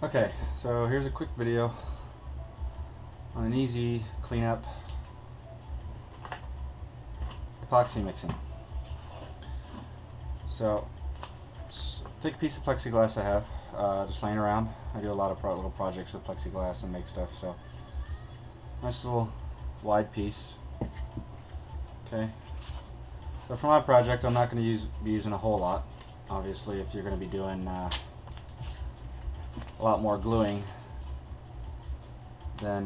Okay, so here's a quick video on an easy cleanup epoxy mixing. So, thick piece of plexiglass I have, just laying around. I do a lot of little projects with plexiglass and make stuff, so nice little wide piece. Okay, so for my project I'm not going to be using a whole lot. Obviously, if you're going to be doing a lot more gluing, then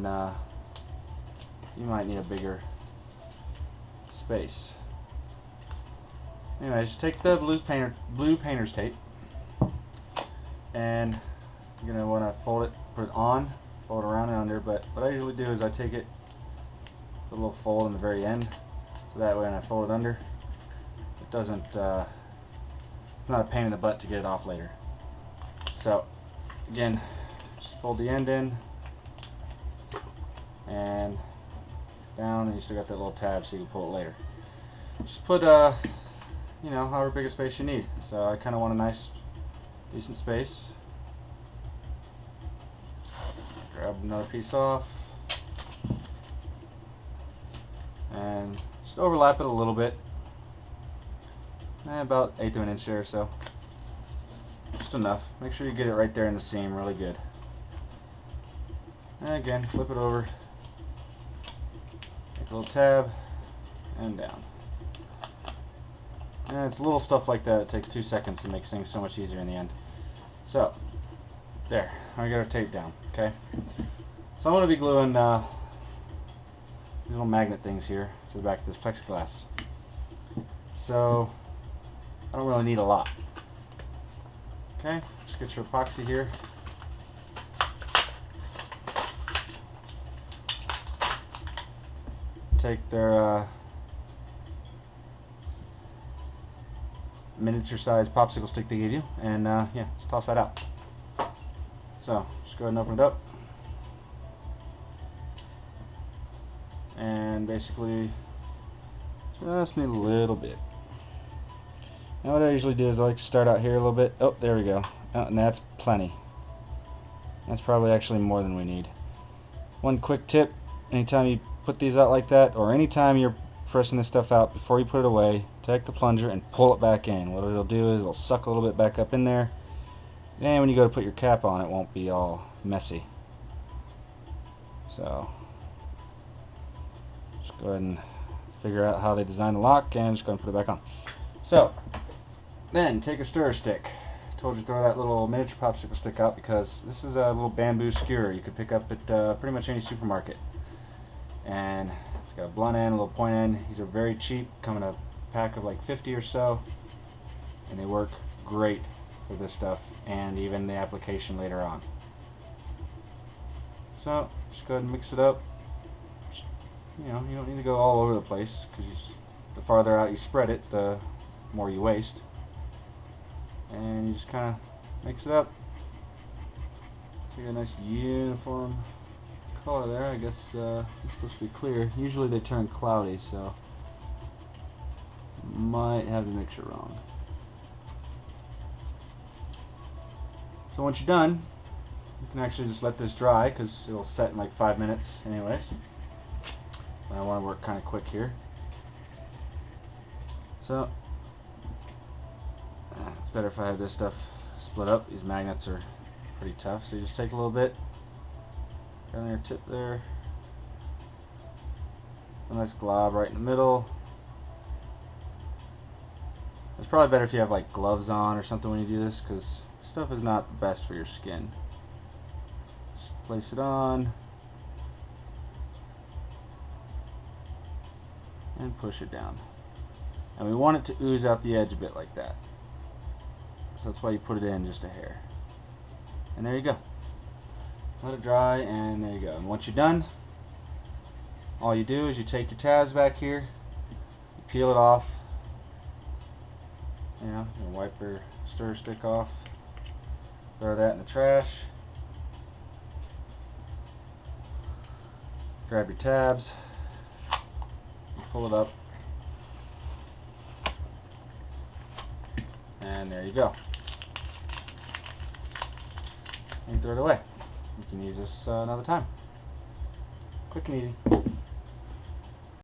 you might need a bigger space. Anyway, just take the blue painter's tape, and you're going to want to fold it, put it on, fold it around and under, but what I usually do is I take it, put a little fold in the very end, so that way when I fold it under, it doesn't, it's not a pain in the butt to get it off later. So again, just fold the end in and down, and you still got that little tab so you can pull it later. Just put you know, however big a space you need. So I kind of want a nice decent space. Grab another piece off and just overlap it a little bit, about 1/8 of an inch there or so. Just enough. Make sure you get it right there in the seam really good. And again, flip it over, make a little tab, and down. And it's little stuff like that. It takes 2 seconds and makes things so much easier in the end. So, there. I got our tape down. Okay. So I'm going to be gluing these little magnet things here to the back of this plexiglass. So I don't really need a lot. Okay, just get your epoxy here. Take their miniature size popsicle stick they gave you, and yeah, let's toss that out. So just go ahead and open it up, and basically just need a little bit. Now what I usually do is I like to start out here a little bit. Oh, there we go. And that's plenty. That's probably actually more than we need. One quick tip: anytime you put these out like that, or anytime you're pressing this stuff out, before you put it away, take the plunger and pull it back in. What it'll do is it'll suck a little bit back up in there, and when you go to put your cap on, it won't be all messy. So just go ahead and figure out how they designed the lock, and just go ahead and put it back on. So then take a stirrer stick. I told you to throw that little miniature popsicle stick out because this is a little bamboo skewer you could pick up at pretty much any supermarket. And it's got a blunt end, a little point end. These are very cheap, come in a pack of like 50 or so, and they work great for this stuff and even the application later on. So just go ahead and mix it up. Just, you know, you don't need to go all over the place, because the farther out you spread it, the more you waste. And you just kind of mix it up. So you get a nice uniform color there. I guess it's supposed to be clear. Usually they turn cloudy, so might have the mixture wrong. So once you're done, you can actually just let this dry, because it'll set in like 5 minutes anyways. I want to work kind of quick here. So it's better if I have this stuff split up. These magnets are pretty tough, so you just take a little bit on your tip there, a nice glob right in the middle. It's probably better if you have like gloves on or something when you do this, because stuff is not the best for your skin. Just place it on and push it down, and we want it to ooze out the edge a bit like that. So that's why you put it in just a hair. And there you go. Let it dry, and there you go. And once you're done, all you do is you take your tabs back here, you peel it off, you know, you wipe your stir stick off, throw that in the trash, grab your tabs, pull it up, and there you go. and throw it away. You can use this another time. Quick and easy.